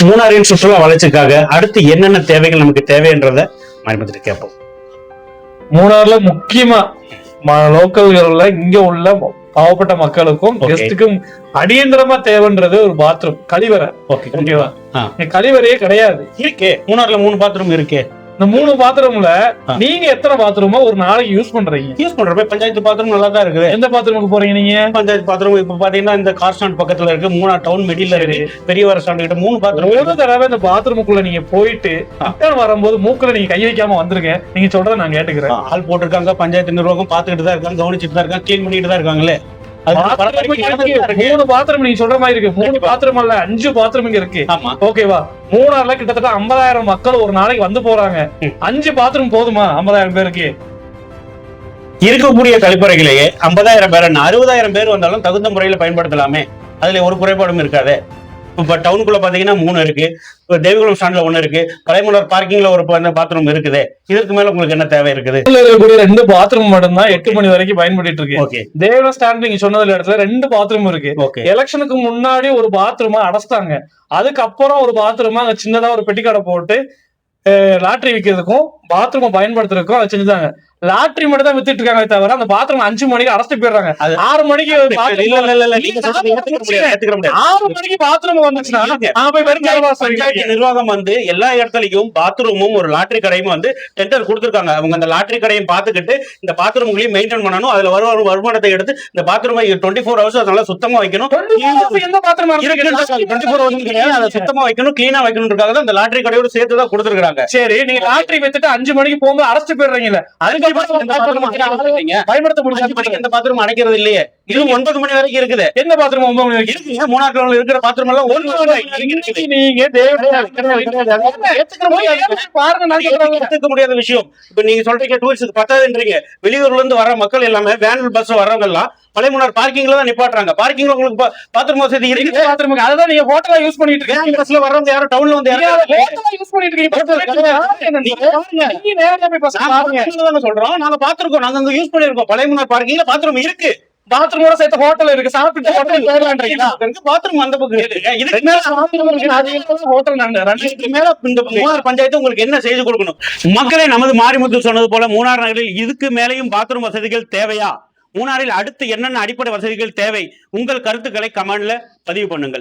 மூணாரின் சுற்றுலா வளர்ச்சிக்காக அடுத்து என்னென்ன தேவைகள் நமக்கு தேவைன்றத மாரிமுத்து கேட்போம். மூணாறுல முக்கியமா லோக்கல்கள்ல இங்க உள்ள பாவப்பட்ட மக்களுக்கும் கெஸ்டுக்கும் அடியந்திரமா தேவைன்றது ஒரு பாத்ரூம், கழிவறை. ஓகேவா? கழிவறையே கிடையாது. இருக்கே மூணாறுல 3 பாத்ரூம் இருக்கே. இந்த 3 பாத்ரூம்ல நீங்க எத்தனை பாத்ரூமா ஒரு நாளைக்கு யூஸ் பண்றீங்க? யூஸ் பண்றப்ப பஞ்சாயத்து பாத்ரூம் நல்லா தான் இருக்குது. எந்த பாத்ரூமுக்கு போறீங்க நீங்க? பஞ்சாயத்து பாத்ரூம் இப்ப பாத்தீங்கன்னா இந்த கார் ஸ்டாண்ட் பக்கத்துல இருக்கு, மூணார் டவுன் மிடில்ல இருக்கு, பெரியவர ஸ்டாண்ட் கிட்ட 3 பாத்ரூம். ஒரு தடவை இந்த பாத்ரூமுக்குள்ள நீங்க போயிட்டு வரும்போது மூக்குல நீங்க கை வைக்காம வந்துருங்க. நீங்க சொல்றத நான் கேட்டுக்கிறேன். ஆள் போட்டிருக்காங்க, பஞ்சாயத்து நிர்வாகம் பாத்துக்கிட்டு தான் இருக்காங்க, கவனிச்சுட்டு தான் இருக்காங்க, கிளீன் பண்ணிட்டு தான் இருக்காங்களே. 3 பாத்ரூம் நீங்க சொல்ற மாதிரி இருக்கு. 3 பாத்ரூம் அல்ல, 5 பாத்ரூம் இங்க இருக்கு. ஓகேவா? மூணாறுல கிட்டத்தட்ட 50,000 மக்கள் ஒரு நாளைக்கு வந்து போறாங்க. 5 பாத்ரூம் போதுமா 50,000 பேருக்கு? இருக்கக்கூடிய கழிப்பறைகளையே 50,000 பேர் 60,000 பேர் வந்தாலும் தகுந்த முறையில பயன்படுத்தலாமே. அதுல ஒரு குறைபாடும் இருக்காது. இப்ப டவுனுக்குள்ள பாத்தீங்கன்னா 3 இருக்கு, தேவிகுளம் ஸ்டாண்ட்ல 1 இருக்கு, கலைமலர் பார்க்கிங்ல ஒரு பாத்ரூம் இருக்குது. இதற்கு மேல உங்களுக்கு என்ன தேவை இருக்குது? 2 பாத்ரூம் மட்டும் தான் 8 மணி வரைக்கும் பயன்படுத்திட்டு இருக்கு. தேவிகுளம் ஸ்டாண்ட் நீங்க சொன்னதுல இடத்துல 2 பாத்ரூம் இருக்கு. எலெக்ஷனுக்கு முன்னாடி ஒரு பாத்ரூமா அடைச்சிட்டாங்க. அதுக்கப்புறம் ஒரு பாத்ரூமா அங்க சின்னதா ஒரு பெட்டிக்கடை போட்டு லாட்டரி விற்கிறதுக்கும் பாத்ரூமை பயன்படுத்துறதுக்கும் அதை செஞ்சுதாங்க. லாட்டரி மட்டும் தான் வித்துட்டு இருக்காங்க தவிர அந்த பாத்ரூம் 5 மணிக்கு அடைச்சிட்டு போயிடுறாங்க. 6 மணிக்கு 6 மணிக்கு பாத்ரூம் வந்துச்சுன்னா நிர்வாகம் வந்து எல்லா இடத்துலயும் பாத்ரூமும் ஒரு லாட்டரி கடையும் வந்து டெண்டர் கொடுத்துருக்காங்க. அவங்க அந்த லாட்டரி கடையும் பார்த்துக்கிட்டு இந்த பாத்ரூம்களையும் மெயின்டைன் பண்ணணும். அதுல வருமானத்தை எடுத்து இந்த பாத்ரூமை 24 ஹவர்ஸ் அதனால சுத்தமா வைக்கணும். எந்த பாத்ரூம் 24 ஹவர்ஸ் அதை சுத்தமா வைக்கணும், கிளீனா வைக்கணும்ன்றதுக்காக தான் இந்த லாட்டரி கடையோட சேர்த்து தான் கொடுத்துருக்காங்க. சரி, நீங்க லாட்டரி வித்துட்டு 5 மணிக்கு போகும்போது அடைச்சிட்டு போயிடுறீங்களா? அதுக்கு பயன்படுத்த முடியாது. எந்த பாத்ரூம் அடைக்கிறது இல்லையே. இது 9 மணி வரைக்கும் இருக்குது. எந்த பாத்ரூம் 9 மணி வரைக்கும் இருக்குங்க? மூணாறு இருக்கிற பாத்ரூம் எல்லாம் 1 மணி நீங்க ஏத்துக்க முடியாத விஷயம். இப்ப நீங்க சொல்றீங்க டூரிஸ்ட் பத்தாதுன்றீங்க. வெளியூர்ல இருந்து வர மக்கள் எல்லாமே வேன் பஸ் வர்றவங்க எல்லாம் பழையமுனார் பார்க்கிங்ல தான் நிப்பாட்டுறாங்க. பார்க்கிங்ல உங்களுக்கு பாத்ரூம் வசதி இருக்கு. பாத்ரூம் அதான் நீங்க ஹோட்டலா யூஸ் பண்ணிட்டு இருக்கீங்க. பஸ்ல வர்றவங்க யாரும் டவுன்ல வந்து ஹோட்டலா யூஸ் பண்ணிட்டு இருக்கீங்க. சொல்றோம் நாங்க பாத்துருக்கோம், நாங்க அங்க யூஸ் பண்ணிருக்கோம். பழையமுனார் பார்க்கிங்ல பாத்ரூம் இருக்கு. பாத்ரூமோட சேர்த்து ஹோட்டல் இருக்கு. சாப்பிட்டு ஹோட்டல் போயிடலான்றீங்களா? பாத்ரூம் அந்த பக்கம் இருக்குங்க. இதுக்கு மேல ஹோட்டல் மேல இந்த மூணார் பஞ்சாயத்து உங்களுக்கு என்ன செய்து கொடுக்கணும்? மக்களே, நமது மாரிமுத்து சொன்னது போல மூணார் நகரில் இதுக்கு மேலேயும் பாத்ரூம் வசதிகள் தேவையா? மூணாறில் அடுத்து என்னென்ன அடிப்படை வசதிகள் தேவை? உங்கள் கருத்துக்களை கமெண்ட்ல பதிவு பண்ணுங்கள்.